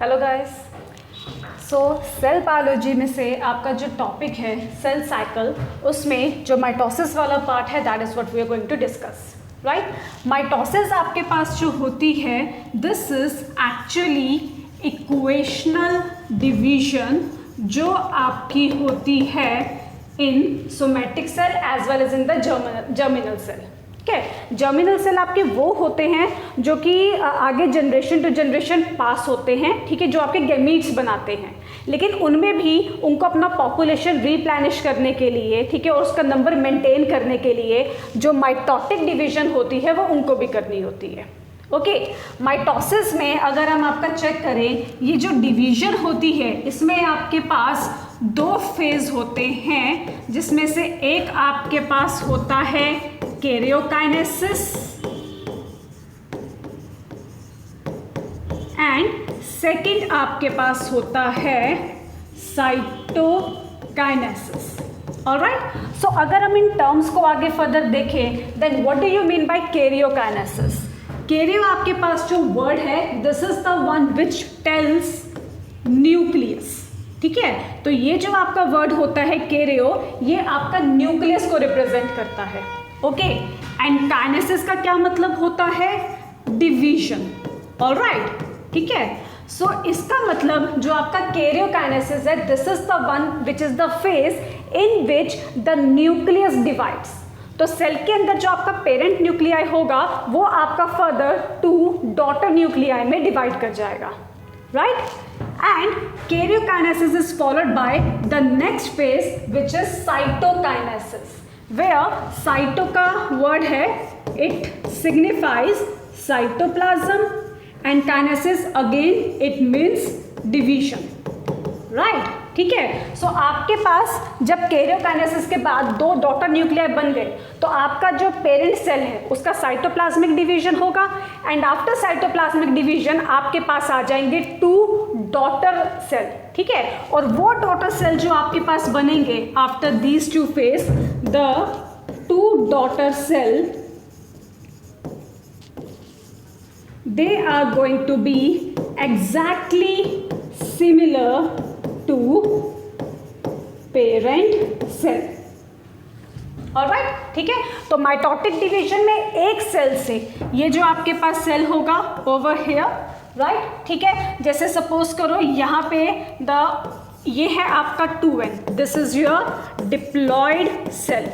Hello guys. So cell biology में से आपका जो टॉपिक है सेल साइकिल, उसमें जो माइटोसिस वाला पार्ट है that is what we are going to discuss, right. Mitosis आपके पास जो होती है, this is actually equational division जो आपकी होती है in somatic cell as well as in the germinal cell. ठीक है, जर्मिनल सेल आपके वो होते हैं जो कि आगे जनरेशन टू जनरेशन पास होते हैं, ठीक है, जो आपके गैमीट्स बनाते हैं, लेकिन उनमें भी उनको अपना पॉपुलेशन रिप्लेनिश करने के लिए, ठीक है, और उसका नंबर मेंटेन करने के लिए जो माइटोटिक डिवीजन होती है वो उनको भी करनी होती है। ओके, माइटोसिस में अगर हम आपका चेक करें, ये जो डिवीजन होती है इसमें आपके पास दो फेज होते हैं, जिसमें से एक आपके पास होता है कैरियोकाइनेसिस एंड सेकंड आपके पास होता है साइटोकाइनेसिस। ऑलराइट, सो अगर हम इन टर्म्स को आगे फर्दर देखें, then what do you mean by karyokinesis? Karyo आपके पास जो वर्ड है, this is the one which tells nucleus. ठीक है, तो ये जो आपका वर्ड होता है कैरियो, ये आपका न्यूक्लियस को रिप्रेजेंट करता है। ओके, एंड काइनेसिस का क्या मतलब होता है? डिवीजन। ऑलराइट, ठीक है, सो इसका मतलब जो आपका कैरियोकाइनेसिस है, this is the one which is the phase in which the nucleus divides. तो सेल के अंदर जो आपका पेरेंट न्यूक्लियाई होगा वो आपका फर्दर टू डॉटर न्यूक्लियाई में डिवाइड कर जाएगा, right. And karyokinesis is followed by the next phase which is cytokinesis, where cyto का वर्ड है, it signifies cytoplasm and kinesis again it means division, right. ठीक है, सो आपके पास जब कैरियोकाइनेसिस के बाद दो डॉटर न्यूक्लियाई बन गए तो आपका जो पेरेंट सेल है उसका साइटोप्लाज्मिक डिवीजन होगा, एंड आफ्टर साइटोप्लाज्मिक डिवीजन आपके पास आ जाएंगे टू डॉटर सेल। ठीक है, और वो डॉटर सेल जो आपके पास बनेंगे after these two phase, the two daughter cell, they are going to be exactly similar to parent cell. Alright, ठीक है, तो माइटोटिक डिवीजन में एक सेल से ये जो आपके पास सेल होगा ओवर हियर, राइट, ठीक है, जैसे सपोज करो यहाँ पे ये है आपका 2n, this is your diploid cell.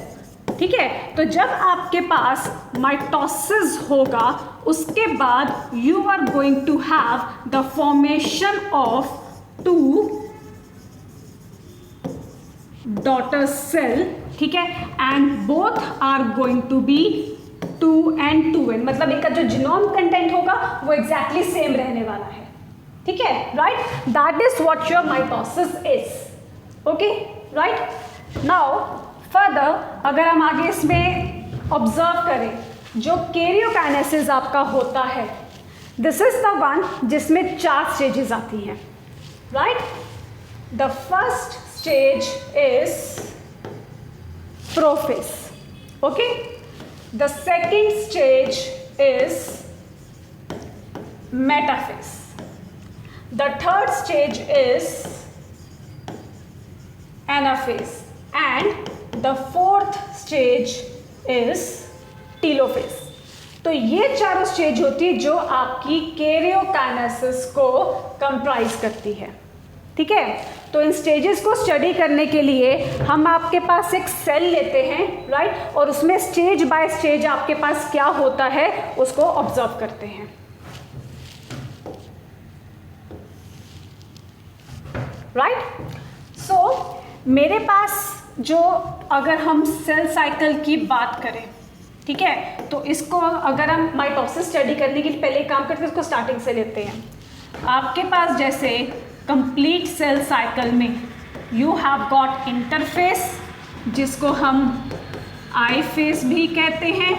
ठीक है, तो जब आपके पास माइटोसिस होगा उसके बाद you are going to have the formation of two daughter cell, ठीक है, and both are going to be 2n 2n, मतलब इनका जो जीनोम कंटेंट होगा वो एग्जैक्टली सेम रहने वाला है। ठीक है, right, that is what your mitosis is. Okay, right, now further अगर हम आगे इसमें ऑब्जर्व करें, जो कैरियोकाइनेसिस आपका होता है, दिस इज द वन जिसमें 4 स्टेजेस आती हैं, right. The first stage is prophase, okay, the second stage is metaphase, the third stage is anaphase, and the fourth stage is telophase। तो ये चारों स्टेज होती है जो आपकी कैरियोकाइनेसिस को कंप्राइज करती है। ठीक है, तो इन स्टेजेस को स्टडी करने के लिए हम आपके पास एक सेल लेते हैं, राइट, और उसमें स्टेज बाय स्टेज आपके पास क्या होता है उसको ऑब्जर्व करते हैं, राइट। सो मेरे पास जो अगर हम सेल साइकिल की बात करें, ठीक है, तो इसको अगर हम माइटोसिस स्टडी करने के लिए पहले काम करते हैं, इसको स्टार्टिंग से लेते हैं। आपके पास जैसे कंप्लीट सेल साइकिल में यू हैव गॉट इंटरफेस, जिसको हम आई फेस भी कहते हैं,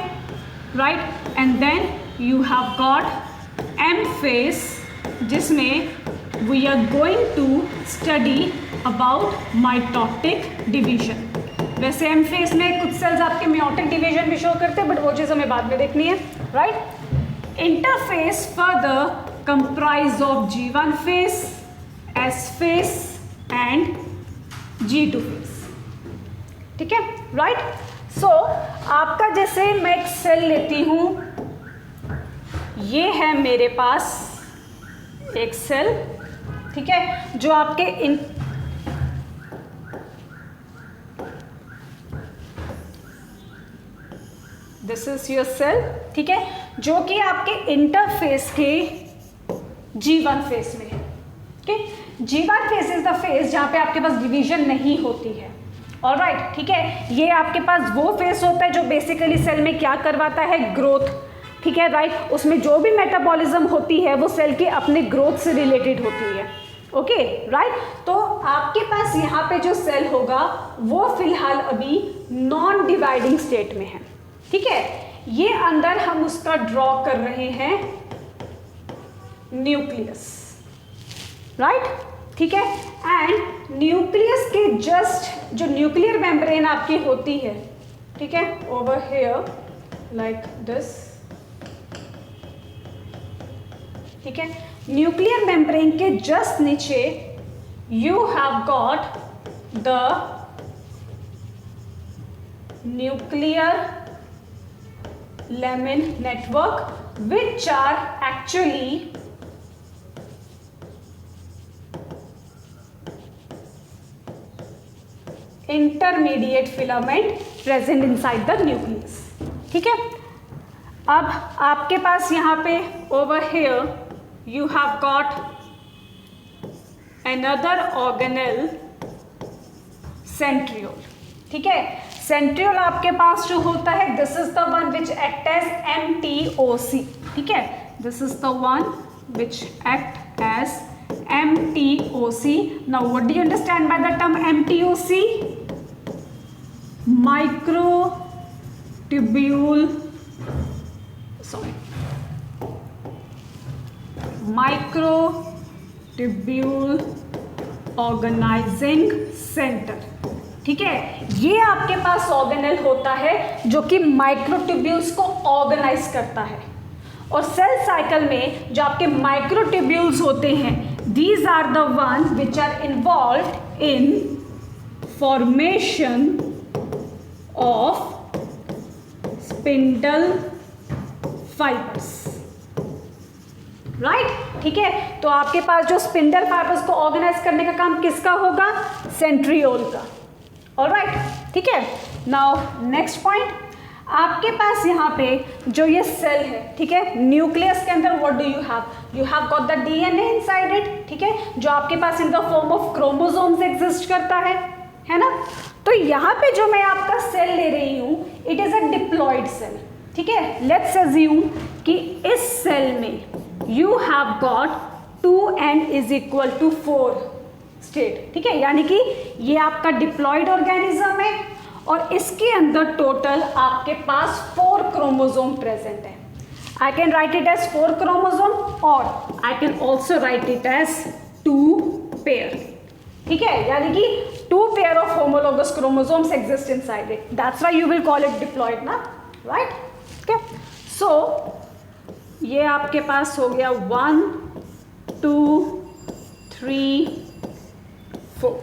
right, and then you have got M phase, जिसमें we are going to study about mitotic division. वैसे एम फेस में कुछ सेल्स आपके मेयोटिक डिवीजन भी शो करते हैं, बट वो चीज़ हमें बाद में देखनी है, right. Interface further comprised of G1 phase, S phase and G2 phase. ठीक है, राइट. सो आपका जैसे मैं एक सेल लेती हूँ, ये है मेरे पास एक सेल, ठीक है, जो आपके दिस इज योर सेल, ठीक है, जो कि आपके इंटरफेस के G1 फेस में है. ठीक, G1 face is the face जहाँ पे आपके पास डिवीजन नहीं होती है. ऑलराइट, ठीक है, ये आपके पास वो फेस होता है जो बेसिकली सेल में क्या करवाता है, ग्रोथ. ठीक है, राइट. उसमें जो भी मेटाबॉलिज्म होती है वो सेल के अपने ग्रोथ से रिलेटेड होती है. Okay, right. तो आपके पास यहाँ पे जो सेल होगा वो फिलहाल अभी नॉन डिवाइडिंग स्टेट में है. ठीक है, ये अंदर हम उसका ड्रॉ कर रहे हैं न्यूक्लियस, राइट. ठीक है, एंड न्यूक्लियस के जस्ट जो न्यूक्लियर मेम्ब्रेन आपकी होती है, ठीक है, ओवर हियर लाइक दिस. ठीक है, न्यूक्लियर मेम्ब्रेन के जस्ट नीचे you have got the nuclear lamin network, which are actually intermediate filament present inside the nucleus. ठीक है, अब आपके पास यहाँ पे over here you have got another organelle centriole. ठीक है, सेंट्रियोल आपके पास जो होता है this is the one which act as MTOC. ठीक है, this is the one which act as MTOC. Now what do you understand by the term MTOC? Microtubule organising centre. ठीक है, ये आपके पास ऑर्गेनेल होता है जो कि माइक्रोट्यूब्यूल्स को ऑर्गेनाइज करता है. और सेल साइकिल में जो आपके माइक्रोट्यूब्यूल्स होते हैं, these are the one which are involved in formation of spindle fibres. Right, ठीक है, तो आपके पास जो स्पिंडल फाइबर्स को ऑर्गेनाइज करने का काम किसका होगा? सेंट्रियोल का. ऑलराइट, ठीक है. नाउ नेक्स्ट पॉइंट, आपके पास यहाँ पे जो ये सेल है, ठीक है, न्यूक्लियस के अंदर what do you have? You have got the DNA inside it. ठीक है, जो आपके पास in the form of chromosomes exist करता है ना. तो यहाँ पे जो मैं आपका सेल ले रही हूँ, it is a diploid cell. ठीक है, लेट्स अज्यूम कि इस सेल में you have got 2n is equal to 4 state. ठीक है, यानी कि ये आपका डिप्लॉयड ऑर्गेनिज्म है और इसके अंदर टोटल आपके पास 4 क्रोमोसोम प्रेजेंट है. I can write it as 4 chromosome और I can also write it as 2 pair. ठीक है, यानी कि 2 pair of homologous chromosomes exist inside it. That's why you will call it diploid ना, राइट. ओके, सो ये आपके पास हो गया 1 2 3 4.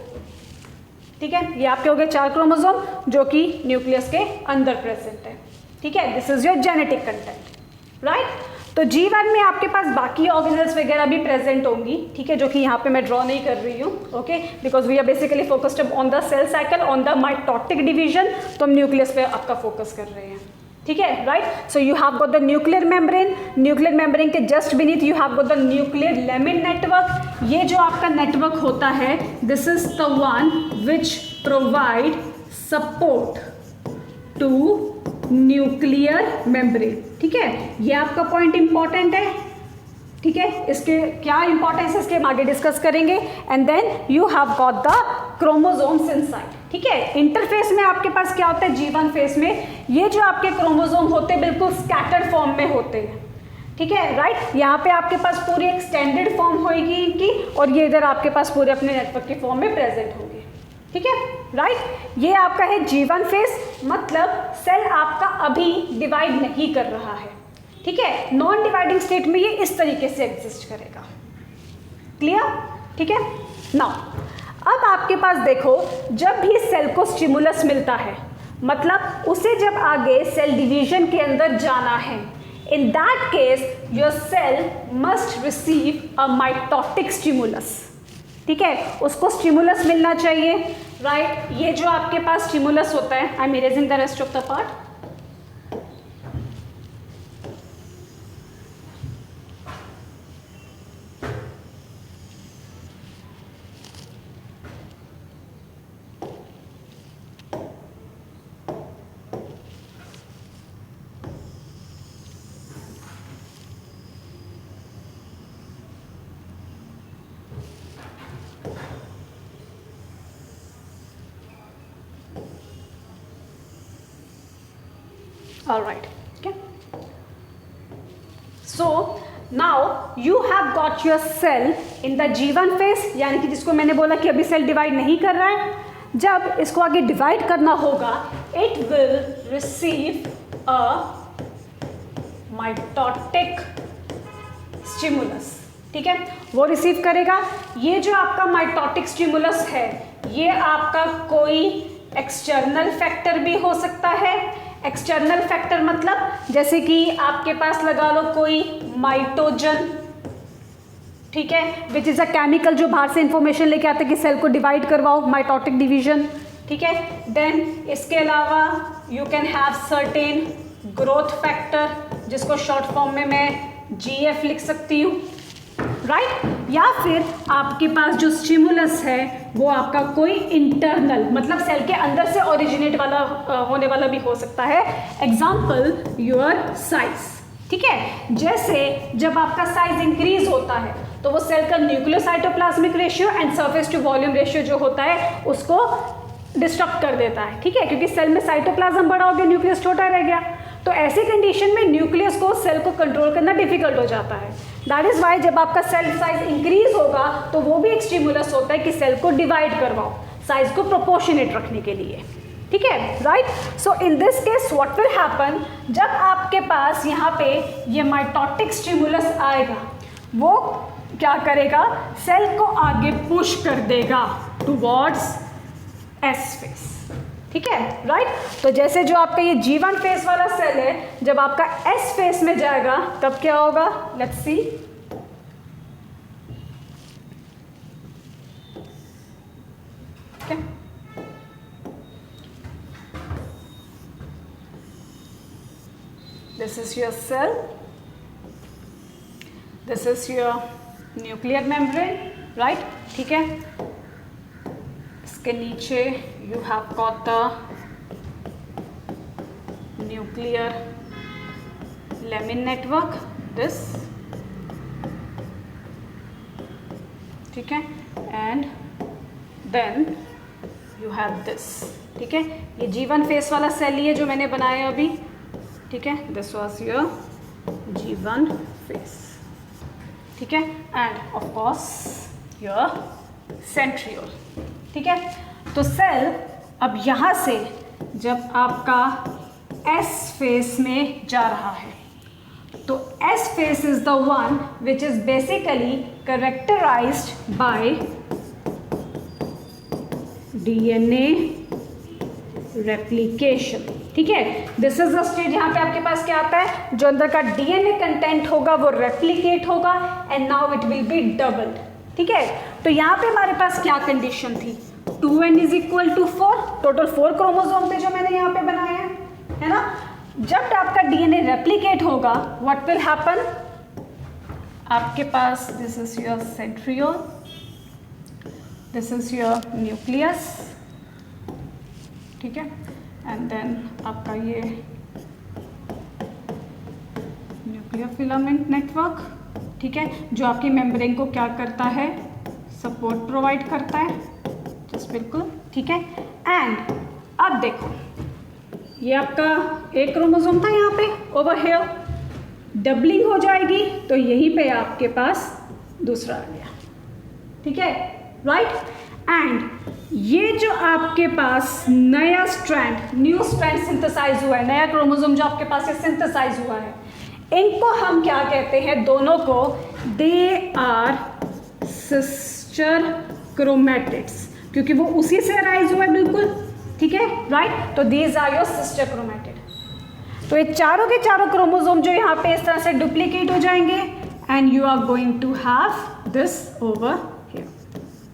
ठीक है, ये आपके हो गए 4 क्रोमोसोम जो कि न्यूक्लियस के अंदर प्रेजेंट है. ठीक है, this is your genetic content, right. तो G1 में आपके पास बाकी ऑर्गेनेल्स वगैरह भी प्रेजेंट होंगी. ठीक है, जो कि यहाँ पे मैं ड्रॉ नहीं कर रही हूँ. Okay, because we are basically focused on the cell cycle, on the mitotic division. तो हम न्यूक्लियस पे आपका फोकस कर रहे हैं. ठीक है, right. So you have got the nuclear membrane. Nuclear membrane के just beneath you have got the nuclear lamin network. ये जो आपका नेटवर्क होता है, this is the one which provide support to nuclear membrane. ठीक है, ये आपका पॉइंट इंपॉर्टेंट है. ठीक है, इसके क्या इंपॉर्टेंस है इसके हम आगे डिस्कस करेंगे. And then you have got the chromosomes inside. ठीक है, इंटरफेस में आपके पास क्या होता है? G1 फेस में ये जो आपके क्रोमोसोम होते हैं बिल्कुल स्कैटर्ड फॉर्म में होते हैं. ठीक है, राइट. यहाँ पे आपके पास पूरी एक स्टैंडर्ड फॉर्म होगी इनकी और ये इधर आपके पास पूरे अपने नेटवर्क के फॉर्म में प्रेजेंट होंगे. ठीक है, राइट. ये आपका है G1 फेस, मतलब सेल आपका अभी डिवाइड नहीं कर रहा है. ठीक है, नॉन डिवाइडिंग स्टेट में ये इस तरीके से एग्जिस्ट करेगा। क्लियर? ठीक है। नाउ अब आपके पास देखो, जब भी सेल को स्टिमुलस मिलता है, मतलब उसे जब आगे सेल डिवीजन के अंदर जाना है, in that case your cell must receive a mitotic stimulus. ठीक है, उसको स्टिमुलस मिलना चाहिए, राइट। ये जो आपके पास स्टिमुलस होता है, I am erasing the rest of the part. All right, okay. So now you have got your cell in the G1 phase, यानी कि जिसको मैंने बोला कि अभी सेल डिवाइड नहीं कर रहा है, जब इसको आगे डिवाइड करना होगा, it will receive a mitotic stimulus। ठीक है, वो रिसीव करेगा। ये जो आपका माइटोटिक स्टिमुलस है, ये आपका कोई एक्सटर्नल फैक्टर भी हो सकता है। एक्सटर्नल फैक्टर मतलब जैसे कि आपके पास लगा लो कोई माइटोजन, ठीक है, विच इज़ अ केमिकल जो बाहर से इंफॉर्मेशन लेके आते हैं कि सेल को डिवाइड करवाओ, माइटोटिक डिवीजन। ठीक है, देन इसके अलावा you can have certain growth factor, जिसको शॉर्ट फॉर्म में मैं GF लिख सकती हूँ, राइट। या फिर आपके पास जो स्टिमुलस है वो आपका कोई इंटरनल, मतलब सेल के अंदर से ओरिजिनेट वाला होने वाला भी हो सकता है। Example your size. ठीक है, जैसे जब आपका साइज इंक्रीज होता है तो वो सेल का nucleocytoplasmic ratio and surface to volume ratio जो होता है उसको डिस्टर्ब कर देता है। ठीक है, क्योंकि सेल में साइटोप्लाज्म बड़ा हो गया, न्यूक्लियस छोटा रह गया, तो ऐसी कंडीशन में न्यूक्लियस को सेल को कंट्रोल करना डिफिकल्ट हो जाता है। दैट इज वाई जब आपका सेल साइज इंक्रीज होगा तो वो भी एक स्टिमुलस होता है कि सेल को डिवाइड करवाओ, साइज को प्रोपोर्शनेट रखने के लिए। ठीक है, right. So in this case what will happen, जब आपके पास यहाँ पे ये माइटोटिक स्टिमुलस आएगा, वो क्या करेगा, सेल को आगे पुश कर देगा टुवर्ड्स एस फेस। ठीक है, राइट। तो जैसे जो आपका ये G1 फेस वाला सेल है, जब आपका S फेस में जाएगा तब क्या होगा, let's see. This is your cell, this is your nuclear membrane, right. ठीक है, इसके नीचे you have got the nuclear lamina network, this, ठीक है, and then you have this। ठीक है, ये G1 फेस वाला सेल ही है जो मैंने बनाया अभी। ठीक है, this was your G1 face. ठीक है, and of course your centriole। ठीक है, तो सेल अब यहाँ से जब आपका S फेस में जा रहा है, तो S phase is the one which is basically characterised by DNA replication. ठीक है, दिस इज द स्टेज, यहाँ पे आपके पास क्या आता है, जो अंदर का DNA कंटेंट होगा वो रेप्लिकेट होगा and now it will be doubled. ठीक है, तो यहाँ पे हमारे पास क्या कंडीशन थी, 2n is equal to 4, total 4 chromosome थे जो मैंने यहाँ पे बनाए हैं, है ना। जब आपका DNA रेप्लिकेट होगा, व्हाट विल हैपन, आपके पास this is your centriole, this is your nucleus, ठीक है, एंड देन आपका ये न्यूक्लियर फिलामेंट नेटवर्क। ठीक है, जो आपकी मेम्ब्रेन को क्या करता है, सपोर्ट प्रोवाइड करता है, जस्ट बिल्कुल। ठीक है, एंड अब देखो ये आपका एक क्रोमोसोम था यहाँ पे, ओवर हियर डबलिंग हो जाएगी तो यहीं पे आपके पास दूसरा आ गया। ठीक है, राइट। एंड ये जो आपके पास नया स्ट्रैंड, न्यू स्ट्रैंड सिंथेसाइज हुआ है, नया क्रोमोसोम जो आपके पास ये सिंथेसाइज हुआ है, इनको हम क्या कहते हैं, दोनों को, दे आर सिस्टर क्रोमैटिड्स, क्योंकि वो उसी से अराइज हुआ है, बिल्कुल ठीक है, राइट। तो these are your sister chromatid. तो ये चारों के चारों क्रोमोसोम जो यहाँ पे इस तरह से डुप्लीकेट हो जाएंगे and you are going to have this over here,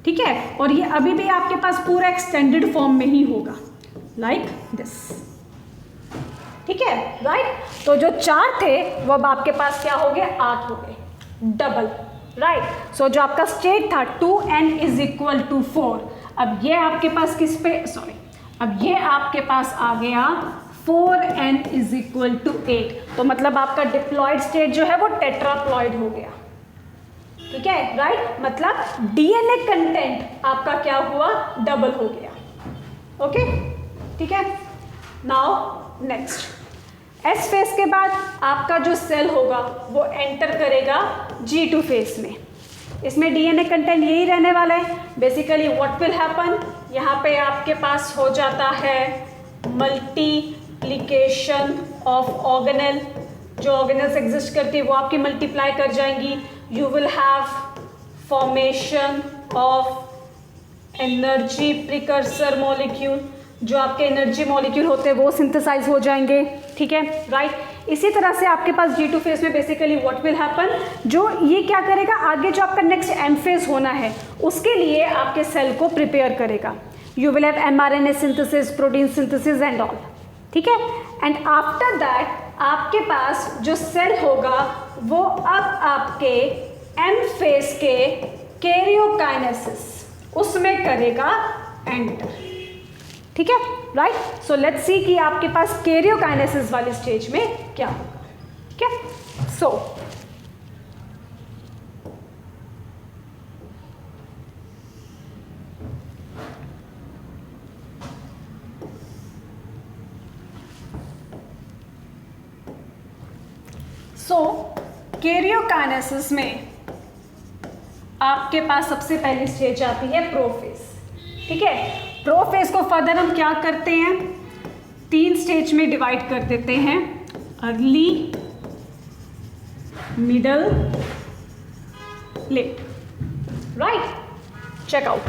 ठीक है। और ये अभी भी आपके पास पूरा एक्सटेंडेड फॉर्म में ही होगा, लाइक दिस, ठीक है, राइट। तो जो 4 थे वो अब आपके पास क्या हो गए, 8 हो गए, डबल, राइट। सो जो आपका स्टेट था 2n इज इक्वल टू 4, अब ये आपके पास किस पे, सॉरी, अब ये आपके पास आ गया 4n इज इक्वल टू 8। तो मतलब आपका डिप्लॉयड स्टेट जो है वो टेट्राप्लॉयड हो गया, ठीक है, राइट। मतलब डीएनए कंटेंट आपका क्या हुआ, डबल हो गया, ओके, ठीक है। नाउ नेक्स्ट, एस फेज के बाद आपका जो सेल होगा वो एंटर करेगा G2 फेज में। इसमें डीएनए कंटेंट यही रहने वाला है। बेसिकली व्हाट विल हैपन, यहाँ पे आपके पास हो जाता है मल्टीप्लिकेशन ऑफ ऑर्गेनेल, जो ऑर्गेनेल्स एग्जिस्ट करती है वो आपकी मल्टीप्लाई कर जाएंगी। You will have formation of energy precursor molecule, जो आपके एनर्जी मॉलिक्यूल होते हैं वो सिंथेसाइज हो जाएंगे, ठीक है, राइट। इसी तरह से आपके पास G2 फेज में बेसिकली व्हाट विल हैपन, जो ये क्या करेगा, आगे जो आपका नेक्स्ट M फेज होना है उसके लिए आपके सेल को प्रिपेयर करेगा। You will have mRNA synthesis, protein synthesis and all, ठीक है। एंड आफ्टर दैट आपके पास जो सेल होगा वो अब आपके M फेज के कैरियोकाइनेसिस उसमें करेगा एंटर, ठीक है, राइट। सो लेट्स सी कि आपके पास कैरियोकाइनेसिस वाले स्टेज में क्या होगा, ठीक है। सो कैरियोकाइनेसिस में आपके पास सबसे पहली स्टेज आती है प्रोफेज, ठीक है। प्रोफेज को फर्दर हम क्या करते हैं, 3 स्टेज में डिवाइड कर देते हैं, early, middle, late, right. Check out,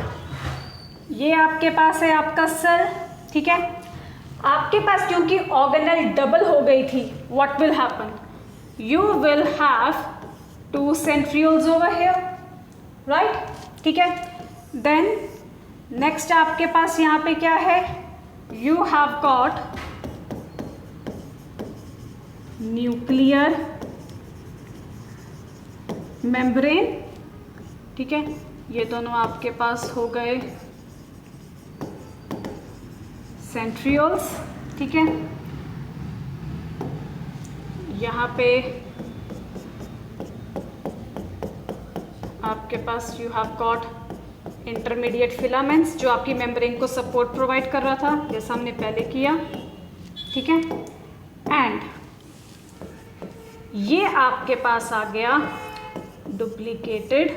ये आपके पास है आपका सेल, ठीक है। आपके पास क्योंकि ऑर्गेनेल डबल हो गई थी, what will happen, you will have 2 centrioles over here, right, ठीक है। देन नेक्स्ट आपके पास यहाँ पे क्या है, you have got nuclear membrane, ठीक है। ये दोनों आपके पास हो गए सेंट्रियोल्स, ठीक है। यहाँ पे आपके पास you have got intermediate filaments, जो आपकी मेम्ब्रेन को सपोर्ट प्रोवाइड कर रहा था, जैसा हमने पहले किया, ठीक है। एंड ये आपके पास आ गया डुप्लीकेटेड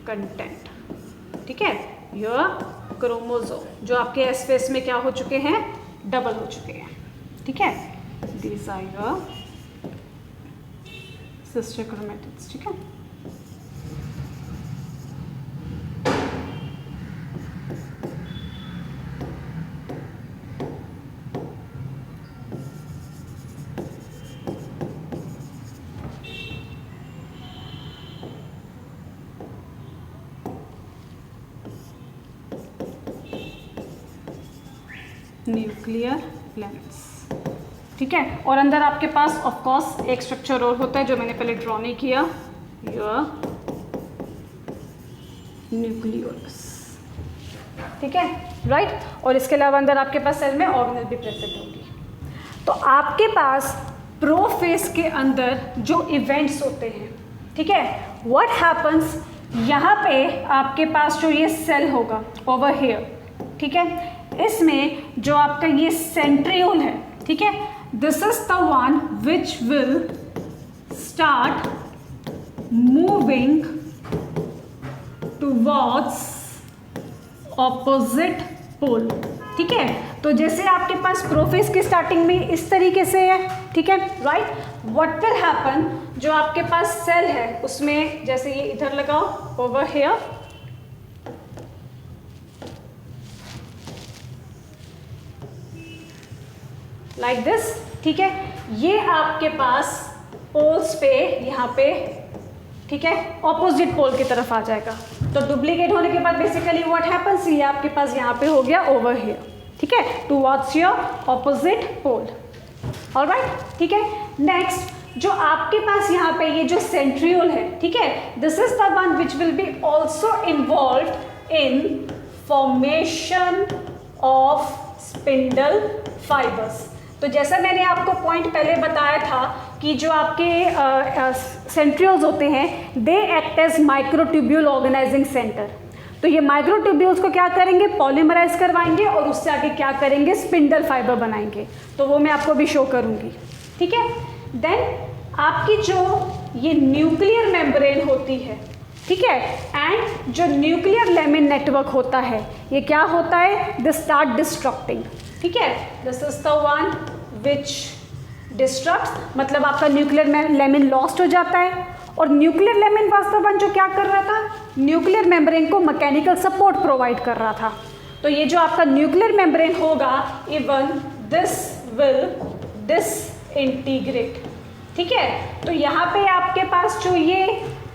कंटेंट, ठीक है, योर क्रोमोसोम, जो आपके एस फेस में क्या हो चुके हैं, डबल हो चुके हैं, ठीक है। These are your sister chromatids, ठीक है। न्यूक्लियर प्लैनेट्स, ठीक है। और अंदर आपके पास ऑफ कोर्स एक स्ट्रक्चर और होता है जो मैंने पहले ड्रॉ नहीं किया, योर न्यूक्लियोलस, ठीक है, राइट। और इसके अलावा अंदर आपके पास सेल में ऑर्गेनेल भी प्रेजेंट होगी। तो आपके पास प्रोफेज के अंदर जो इवेंट्स होते हैं, ठीक है, व्हाट हैपन्स, यहाँ पे आपके पास जो ये सेल होगा ओवर हियर, ठीक है, इसमें जो आपका ये सेंट्रियोल है, ठीक है, this is the one which will start moving towards opposite pole, ठीक है। तो जैसे आपके पास प्रोफेज की स्टार्टिंग में इस तरीके से है, ठीक है, राइट। व्हाट विल हैपन, जो आपके पास सेल है उसमें, जैसे ये इधर लगाओ, ओवर हियर, लाइक दिस, ठीक है। ये आपके पास पोल्स पे यहाँ पे, ठीक है, ऑपोजिट पोल की तरफ आ जाएगा। तो डुप्लीकेट होने के बाद बेसिकली व्हाट हैपन्स, ये आपके पास यहाँ पे हो गया ओवर हियर, ठीक है, towards your opposite pole. Alright, ठीक है। नेक्स्ट जो आपके पास यहाँ पे ये जो सेंट्रियोल है, ठीक है, this is the one which will be also involve in formation of spindle fibres. तो जैसा मैंने आपको पॉइंट पहले बताया था कि जो आपके सेंट्रियोल्स होते हैं, they act as microtubule organising centre. तो ये माइक्रोट्यूब्यूल्स को क्या करेंगे, पॉलीमराइज करवाएंगे और उससे आगे क्या करेंगे, स्पिंडल फाइबर बनाएंगे। तो वो मैं आपको भी शो करूंगी, ठीक है। देन आपकी जो ये न्यूक्लियर मेम्ब्रेन होती है, ठीक है, एंड जो न्यूक्लियर लेमिन नेटवर्क होता है, ये क्या होता है, दिस स्टार्ट डिस्ट्रक्टिंग, ठीक है। This is the one which destructs, मतलब आपका न्यूक्लियर लेमिन लॉस्ट हो जाता है। और nuclear lamin was the one जो क्या कर रहा था, न्यूक्लियर मेम्ब्रेन को मैकेनिकल सपोर्ट प्रोवाइड कर रहा था। तो ये जो आपका न्यूक्लियर मेम्ब्रेन होगा, इवन दिस विल डिसइंटीग्रेट, ठीक है। तो यहाँ पे आपके पास जो ये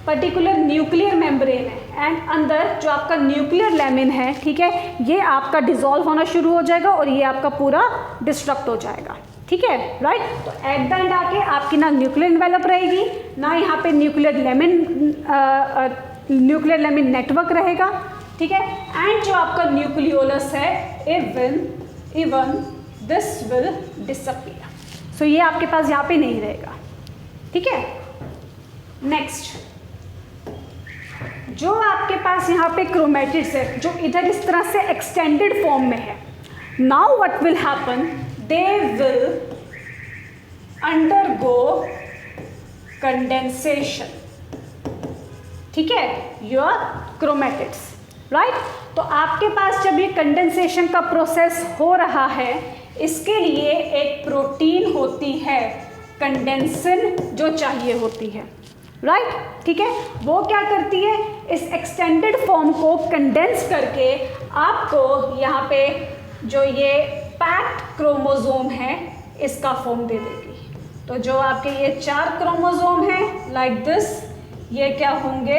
पर्टिकुलर न्यूक्लियर मेम्ब्रेन है एंड अंदर जो आपका न्यूक्लियर लेमिन है, ठीक है, ये आपका डिसॉल्व होना शुरू हो जाएगा और ये आपका पूरा डिस्ट्रक्ट हो जाएगा, ठीक है, राइट। तो एट द एंड आके आपकी ना न्यूक्लियर एनवेलप रहेगी, ना यहाँ पे न्यूक्लियर लेमिन नेटवर्क रहेगा, ठीक है। एंड जो आपका न्यूक्लियोलस है, इवन दिस विल डिसअपीयर। सो ये आपके पास यहाँ पे नहीं रहेगा, ठीक है। नेक्स्ट जो आपके पास यहाँ पे क्रोमेटिड्स है, जो इधर इस तरह से एक्सटेंडेड फॉर्म में है, now what will happen, they will undergo condensation, ठीक है, योर क्रोमेटिड्स, राइट। तो आपके पास जब ये कंडेंसेशन का प्रोसेस हो रहा है, इसके लिए एक प्रोटीन होती है कंडेंसिन, जो चाहिए होती है, राइट, ठीक है। वो क्या करती है, इस एक्सटेंडेड फॉर्म को कंडेंस करके आपको यहाँ पे जो ये पैक्ड क्रोमोसोम है इसका फॉर्म दे देगी। तो जो आपके ये 4 क्रोमोसोम हैं लाइक दिस, ये क्या होंगे,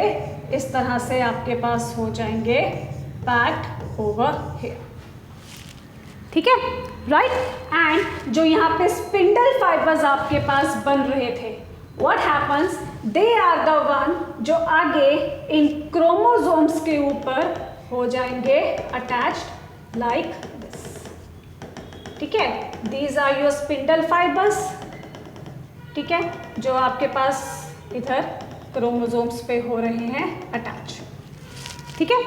इस तरह से आपके पास हो जाएंगे पैक्ड ओवर हियर, ठीक है, राइट। एंड जो यहाँ पे स्पिंडल फाइबर्स आपके पास बन रहे थे, what happens, they are the one जो आगे इन क्रोमोसोम्स के ऊपर हो जाएंगे attached like this, ठीक है। these are your spindle fibers, ठीक है, जो आपके पास इधर क्रोमोसोम्स पे हो रहे हैं अटैच, ठीक है।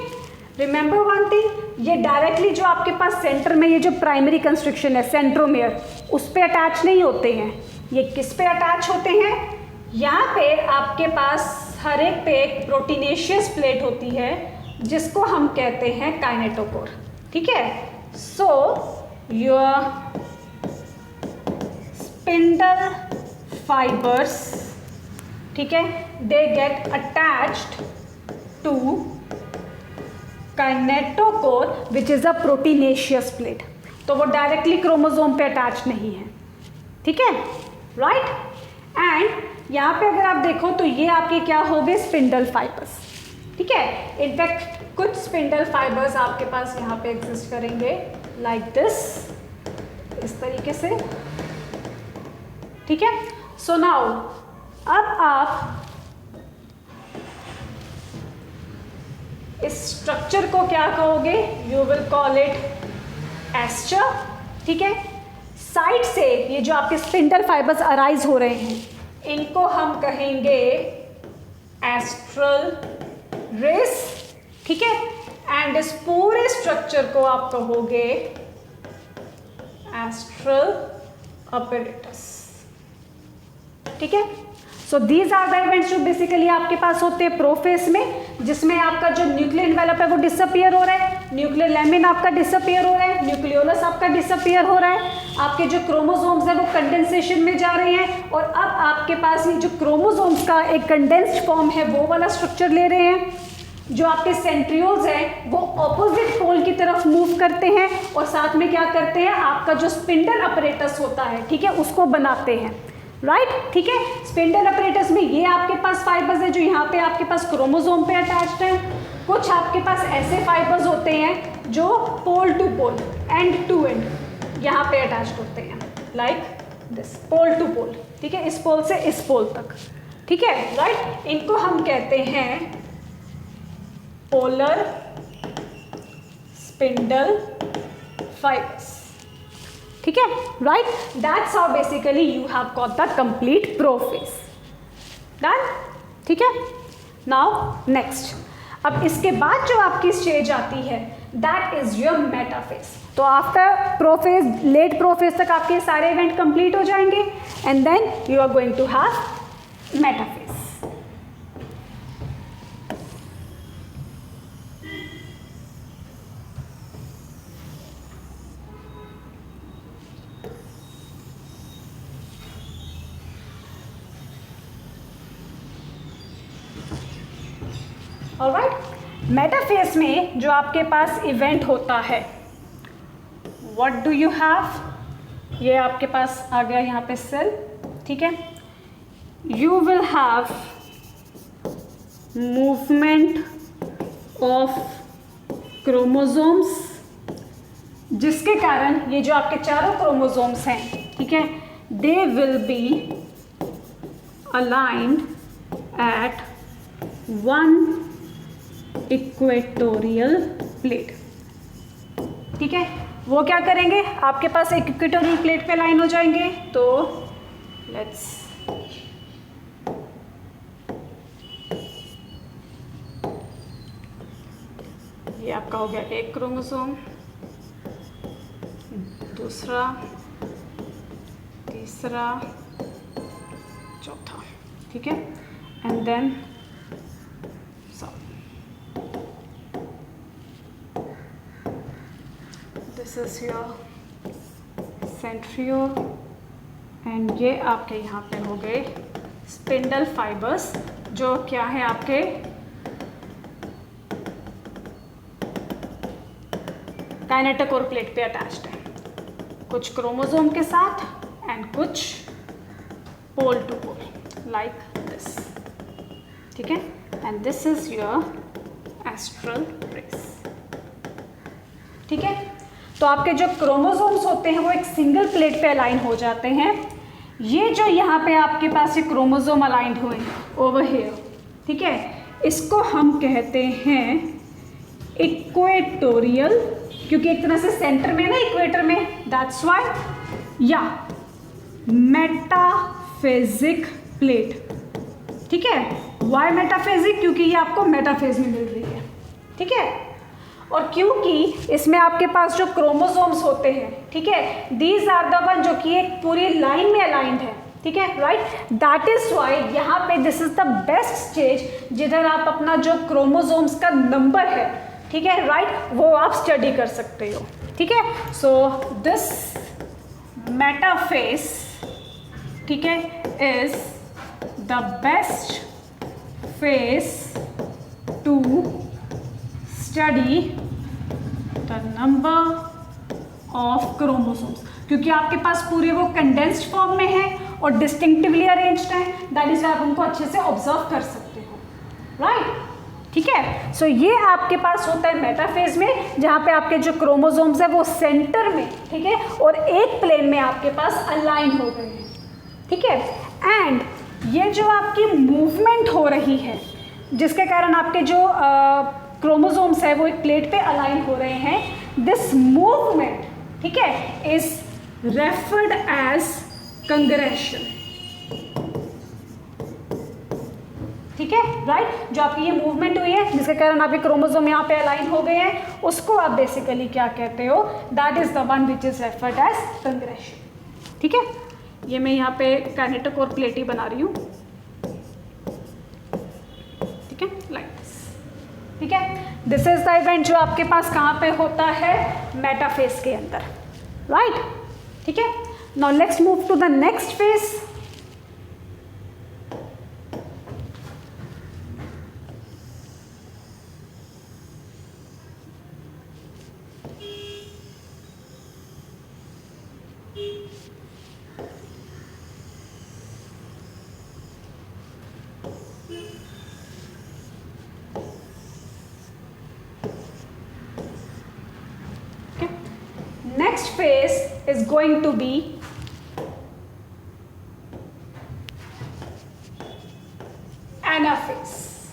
रिमेंबर वन थिंग, ये डायरेक्टली जो आपके पास सेंटर में ये जो प्राइमरी कंस्ट्रक्शन है, सेंट्रोमियर, उस पे अटैच नहीं होते हैं। ये किस पे अटैच होते हैं, यहाँ पे आपके पास हर एक पे एक प्रोटीनेशियस प्लेट होती है जिसको हम कहते हैं काइनेटोकोर, ठीक है। सो योर स्पिंडल फाइबर्स, ठीक है, they get attached to kinetochore which is a proteinaceous plate. तो वो डायरेक्टली क्रोमोसोम पे अटैच नहीं है, ठीक है, राइट। एंड यहाँ पे अगर आप देखो तो ये आपके क्या हो गए, स्पिंडल फाइबर्स, ठीक है। इनफैक्ट कुछ स्पिंडल फाइबर्स आपके पास यहाँ पे एग्जिस्ट करेंगे लाइक दिस, इस तरीके से, ठीक है। सो नाउ अब आप इस स्ट्रक्चर को क्या कहोगे, you will call it aster, ठीक है। साइड से ये जो आपके स्पिंडल फाइबर्स अराइज हो रहे हैं, इनको हम कहेंगे एस्ट्रल रेस, ठीक है। एंड इस पूरे स्ट्रक्चर को आप कहोगे एस्ट्रल अपैरेटस, ठीक है। So these are the events जो बेसिकली आपके पास होते हैं प्रोफेस में, जिसमें आपका जो न्यूक्लियर एनवेलप है वो डिसअपियर हो रहा है। न्यूक्लियर लैमिन आपका डिसअपियर हो रहा है, न्यूक्लियोलस आपका डिसअपियर हो रहा है, आपके जो क्रोमोसोम्स है वो कंडेंसेशन में जा रहे हैं और अब आपके पास ये जो क्रोमोसोम्स का एक कंडेंस्ड फॉर्म है वो वाला स्ट्रक्चर ले रहे हैं। जो आपके सेंट्रियोल्स हैं वो ऑपोजिट पोल की तरफ मूव करते हैं और साथ में क्या करते हैं, आपका जो स्पिंडल अपरेटस होता है, ठीक है, उसको बनाते हैं, राइट, ठीक है। स्पिंडल अपरेटस में ये आपके पास फाइबर्स है जो यहाँ पे आपके पास क्रोमोसोम पे अटैच्ड है। कुछ आपके पास ऐसे फाइबर्स होते हैं जो pole to pole, end to end यहाँ पे अटैच्ड होते हैं, like this, pole to pole, ठीक है, इस पोल से इस पोल तक, ठीक है, राइट। इनको हम कहते हैं पोलर स्पिंडल फाइबर्स, ठीक है, right. That's how basically you have got the complete prophase, done, ठीक है। नाउ नेक्स्ट, अब इसके बाद जो आपकी स्टेज आती है दैट इज योर मेटाफेज। तो आफ्टर प्रोफेज, लेट प्रोफेज तक आपके सारे इवेंट कंप्लीट हो जाएंगे and then you are going to have metaphase. Alright, metaphase में जो आपके पास इवेंट होता है, व्हाट डू यू हैव, ये आपके पास आ गया यहाँ पे सेल, ठीक है। You will have movement of chromosomes, जिसके कारण ये जो आपके चारों क्रोमोसोम्स हैं, ठीक है, they will be aligned at one equatorial plate, ठीक है। वो क्या करेंगे, आपके पास एक इक्वेटोरियल प्लेट पे लाइन हो जाएंगे। तो लेट्स ये आपका हो गया एक क्रोमोसोम, दूसरा, तीसरा, चौथा, ठीक है, and then this is your centriole and ये आपके यहाँ पे हो गए स्पिंडल फाइबर्स, जो क्या है आपके काइनेटोकोर प्लेट पे अटैच्ड है, कुछ क्रोमोसोम के साथ एंड कुछ pole to pole, like this, ठीक है, and this is your astral rays, ठीक है। तो आपके जो क्रोमोसोम्स होते हैं वो एक सिंगल प्लेट पे अलाइन हो जाते हैं। ये जो यहाँ पे आपके पास ये क्रोमोसोम अलाइंड हुए ओवर हियर, ठीक है, इसको हम कहते हैं इक्वेटोरियल, क्योंकि एक तरह से सेंटर में ना, इक्वेटर में, दैट्स व्हाई, या मेटाफेजिक प्लेट, ठीक है। व्हाई मेटाफेजिक, क्योंकि ये आपको मेटाफेज में मिल रही है, ठीक है, और क्योंकि इसमें आपके पास जो क्रोमोसोम्स होते हैं, ठीक है, दीज आर द वन जो कि एक पूरी लाइन में अलाइंड है, ठीक है, राइट। दैट इज व्हाई यहाँ पे this is the best stage जिधर आप अपना जो क्रोमोसोम्स का नंबर है, ठीक है, राइट, वो आप स्टडी कर सकते हो, ठीक है। सो दिस मेटाफेज, ठीक है, is the best phase two study the number of chromosomes, क्योंकि आपके पास पूरे वो कंडेंस्ड फॉर्म में है और डिस्टिंक्टिवली अरेंज्ड है, दैट इज आप उनको अच्छे से ऑब्जर्व कर सकते हो, राइट, ठीक है। सो ये आपके पास होता है मेटाफेज में, जहाँ पे आपके जो क्रोमोसोम्स है वो सेंटर में, ठीक है, और एक प्लेन में आपके पास अलाइन हो गए हैं, ठीक है। एंड ये जो आपकी मूवमेंट हो रही है, जिसके कारण आपके जो क्रोमोसोम्स है वो एक प्लेट पे अलाइन हो रहे हैं, दिस मूवमेंट, ठीक है, इज रेफर्ड एज कंग्रेशन, ठीक है, राइट। जो आपकी ये मूवमेंट हुई है जिसके कारण आपके क्रोमोसोम यहाँ पे अलाइन हो गए हैं, उसको आप बेसिकली क्या कहते हो, that is the one which is referred as congression, ठीक है। ये मैं यहाँ पे काइनेटोकोर प्लेट ही बना रही हूँ, ठीक है, लाइक दिस, ठीक है। दिस इज द इवेंट जो आपके पास कहाँ पे होता है, मेटाफेज के अंदर, राइट। ठीक है, now let's move to the next phase. Next phase is going to be anaphase,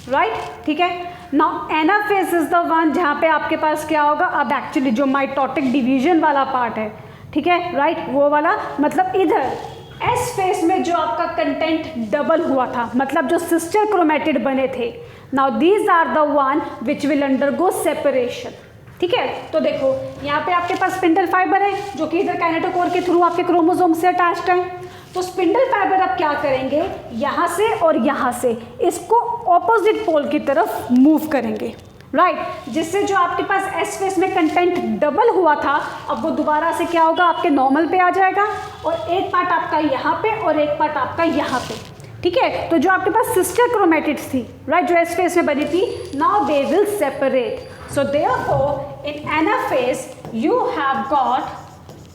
right? ठीक है, now anaphase is the one जहाँ पे आपके पास क्या होगा, अब एक्चुअली जो माइटोटिक डिवीजन वाला पार्ट है, ठीक है, राइट, वो वाला मतलब इधर एस फेज में जो आपका कंटेंट डबल हुआ था, मतलब जो सिस्टर क्रोमेटिड बने थे, now these are the one which will undergo separation. ठीक है, तो देखो यहाँ पे आपके पास स्पिंडल फाइबर है जो कि इधर काइनेटोकोर के थ्रू आपके क्रोमोसोम से अटैच्ड है। तो स्पिंडल फाइबर अब क्या करेंगे, यहाँ से और यहाँ से इसको ऑपोजिट पोल की तरफ मूव करेंगे, राइट, जिससे जो आपके पास एस फेज में कंटेंट डबल हुआ था अब वो दोबारा से क्या होगा, आपके नॉर्मल पे आ जाएगा, और एक पार्ट आपका यहाँ पे और एक पार्ट आपका यहाँ पे। ठीक है, तो जो आपके पास सिस्टर क्रोमेटिड्स थी, राइट, जो एस फेज में बनी थी, now they will separate. So therefore, in anaphase, you have got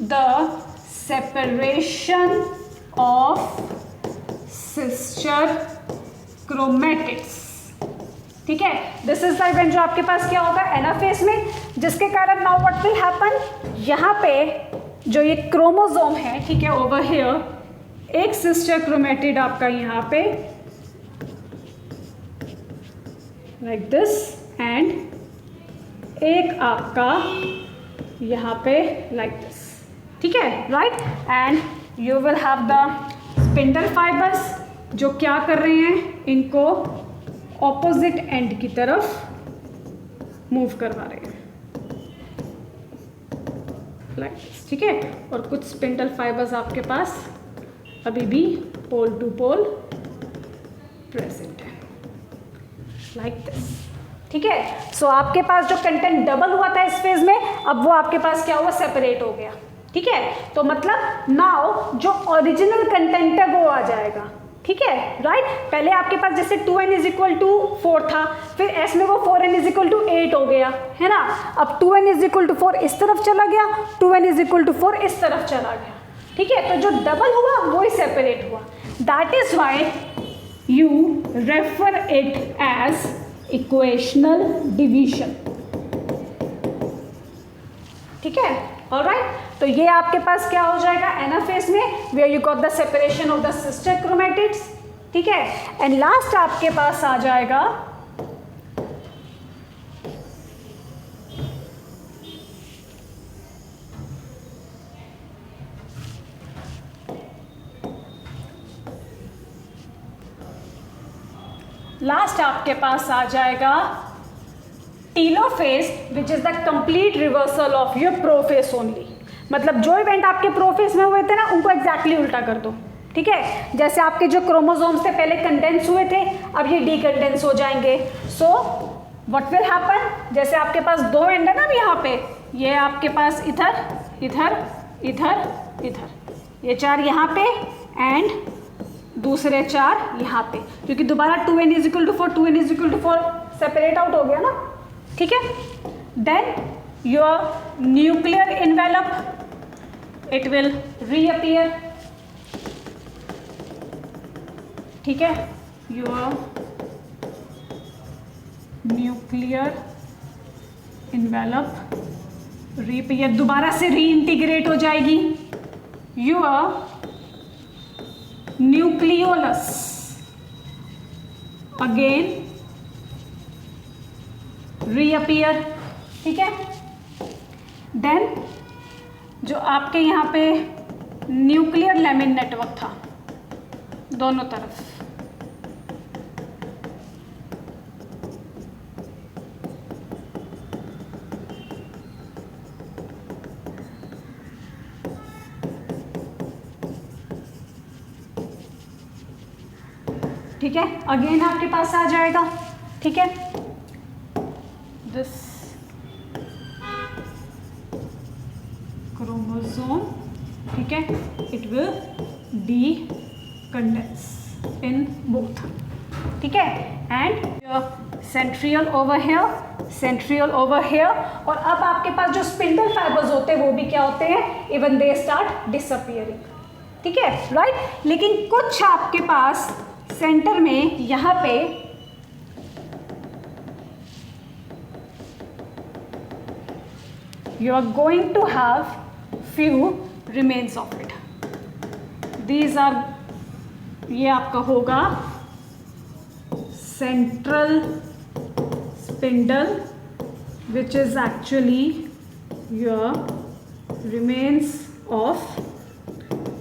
the separation of sister chromatids. ठीक है, दिस इज द इवेंट जो आपके पास क्या होगा एनाफेज में, जिसके कारण नाउ व्हाट विल हैपन, यहाँ पे जो ये क्रोमोसोम है, ठीक है, ओवर हियर एक सिस्टर क्रोमेटिड आपका यहाँ पे लाइक दिस एंड एक आपका यहाँ पे लाइक दिस। ठीक है, right, and you will have the spindle fibres जो क्या कर रहे हैं, इनको ऑपोजिट एंड की तरफ मूव करवा रहे हैं लाइक दिस। ठीक है, और कुछ स्पिंडल फाइबर्स आपके पास अभी भी पोल टू पोल प्रेजेंट है लाइक दिस। ठीक है, सो आपके पास जो कंटेंट डबल हुआ था इस फेज में, अब वो आपके पास क्या हुआ, सेपरेट हो गया। ठीक है, तो मतलब नाउ जो ओरिजिनल कंटेंट है वो आ जाएगा। ठीक है, राइट, पहले आपके पास जैसे 2n इज इक्वल टू 4 था, फिर s में वो 4n इज इक्वल टू 8 हो गया, है ना। अब 2n इज इक्वल टू 4 इस तरफ चला गया, 2n इज इक्वल टू 4 इस तरफ चला गया। ठीक है, तो जो डबल हुआ वो ही सेपरेट हुआ। That is why you refer it as equational division. ठीक है, ऑलराइट, तो ये आपके पास क्या हो जाएगा एनाफेज में, where you got the separation of the sister chromatids. ठीक है, एंड लास्ट आपके पास आ जाएगा telophase, which is the complete reversal of your prophase only. मतलब जो इवेंट आपके प्रोफेज में हुए थे ना, उनको एग्जैक्टली उल्टा कर दो। ठीक है, जैसे आपके जो क्रोमोसोम्स थे पहले कंडेंस हुए थे, अब ये डीकंडेंस हो जाएंगे। सो व्हाट विल हैपन, जैसे आपके पास दो एंड है ना यहाँ पे, ये आपके पास इधर इधर इधर इधर, ये 4 यहाँ पे एंड दूसरे 4 यहाँ पे, क्योंकि दोबारा 2n is equal to 4 2n is equal to 4 separate out हो गया ना। ठीक है, then your nuclear envelope it will reappear. ठीक है, योर न्यूक्लियर इन्वेलप रीअपियर, दोबारा से रीइंटीग्रेट हो जाएगी। Your nucleolus again reappear. ठीक है, देन जो आपके यहाँ पे न्यूक्लियर लेमिन नेटवर्क था दोनों तरफ, ठीक है, अगेन आपके पास आ जाएगा। ठीक है, क्रोमोसोम, ठीक है, it will decondense in both, ठीक है, and centriole over here, centriole over here, और अब आपके पास जो स्पिंडल फाइबर्स होते हैं वो भी क्या होते हैं, इवन दे स्टार्ट डिसअपियरिंग, ठीक है, राइट। लेकिन कुछ आपके पास सेंटर में यहाँ पे you are going to have few remains of it. These are, ये आपका होगा central spindle which is actually your remains of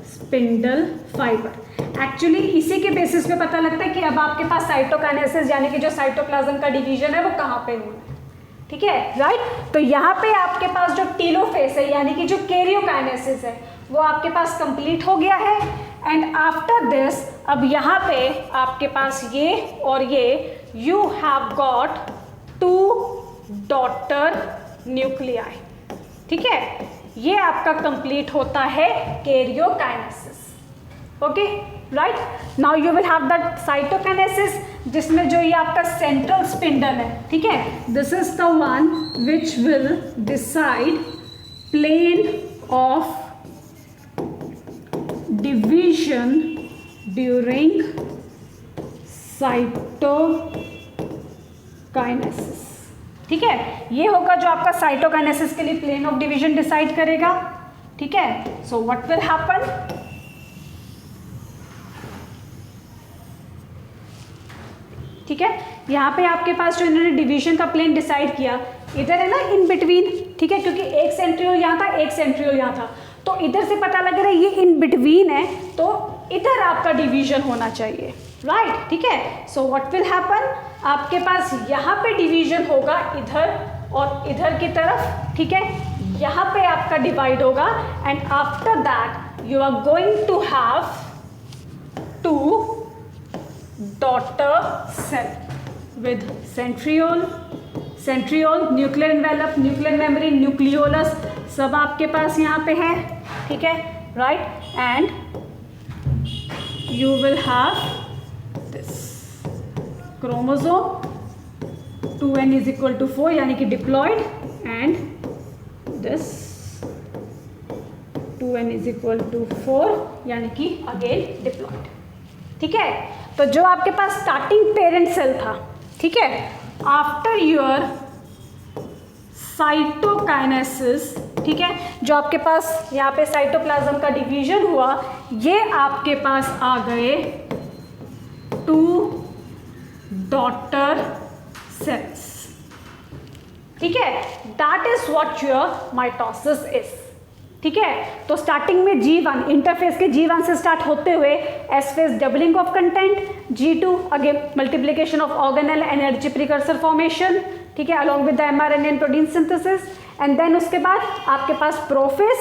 spindle fiber. Actually इसी के बेसिस पे पता लगता है कि अब आपके पास साइटोकाइनेसिस यानी कि जो साइटोप्लाज्म का डिवीजन है वो कहाँ पे हुआ है, ठीक है, राइट। तो यहाँ पे आपके पास जो टीलोफेस है यानी कि जो कैरियोकाइनेसिस है वो आपके पास कंप्लीट हो गया है, एंड आफ्टर दिस अब यहाँ पे आपके पास ये और ये you have got 2 daughter nuclei, ठीक है, ये आपका कंप्लीट होता है karyokinesis, okay, right. Now you will have that cytokinesis जिसमें जो ये आपका सेंट्रल स्पिंडल है, ठीक है, this is the one which will decide plane of division during cytokinesis, ठीक है, ये होगा जो आपका साइटोकाइनेसिस के लिए प्लेन ऑफ डिवीजन डिसाइड करेगा, ठीक है। सो व्हाट विल हैपन, ठीक है, यहाँ पे आपके पास जो इन्होंने डिवीजन का प्लेन डिसाइड किया, इधर है ना इन बिटवीन, ठीक है, क्योंकि एक सेंट्रियोल यहाँ था, एक सेंट्रियोल यहाँ था, तो इधर से पता लग रहा है ये इन बिटवीन है, तो इधर आपका डिवीजन होना चाहिए, राइट, ठीक है। सो व्हाट विल हैपन, आपके पास यहाँ पे डिवीजन होगा इधर और इधर की तरफ, ठीक है, यहाँ पे आपका डिवाइड होगा, and after that you are going to have 2 daughter cell with centriole, nuclear envelope, nuclear membrane, nucleolus, सब आपके पास यहाँ पे है, ठीक है, right, and you will have this chromosome 2n is equal to 4 यानी कि diploid, and this 2n is equal to 4 यानी कि again diploid, ठीक है। तो जो आपके पास स्टार्टिंग पेरेंट सेल था, ठीक है, आफ्टर योर साइटोकाइनेसिस, ठीक है, जो आपके पास यहाँ पे साइटोप्लाज्म का डिवीजन हुआ, ये आपके पास आ गए 2 डॉटर सेल्स, ठीक है, that is what your mitosis is, ठीक है। तो स्टार्टिंग में G1 इंटरफेस के G1 से स्टार्ट होते हुए S phase doubling of content, G2 again multiplication of organelle energy precursor formation, ठीक है, along with the mRNA and protein synthesis, and then उसके बाद आपके पास प्रोफेस,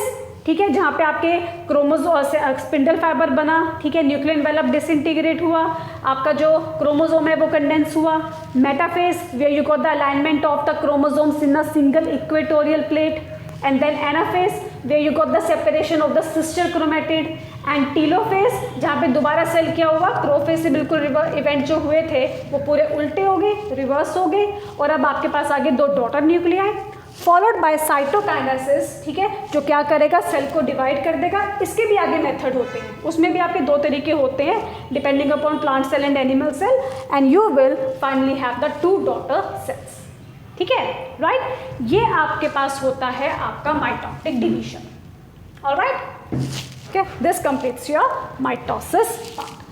ठीक है, जहाँ पे आपके क्रोमोसोम से स्पिंडल फाइबर बना, ठीक है, न्यूक्लियर एनवेलप डिसइंटीग्रेट हुआ, आपका जो क्रोमोसोम है वो कंडेंस हुआ, metaphase where you got the alignment of the chromosomes in a single equatorial plate, and then anaphase where you got the separation of the sister chromatid, and telophase जहाँ पे दोबारा cell क्या हुआ, क्रोफेज से बिल्कुल इवेंट जो हुए थे वो पूरे उल्टे हो गए, रिवर्स हो गए, और अब आपके पास आगे 2 daughter nuclei followed by cytokinesis, ठीक है, जो क्या करेगा, सेल को डिवाइड कर देगा। इसके भी आगे मेथड होते हैं, उसमें भी आपके 2 तरीके होते हैं depending upon plant cell and animal cell, and you will finally have the 2 daughter cells, ठीक है, राइट। ये आपके पास होता है आपका mitotic division, alright, okay, this completes your mitosis part.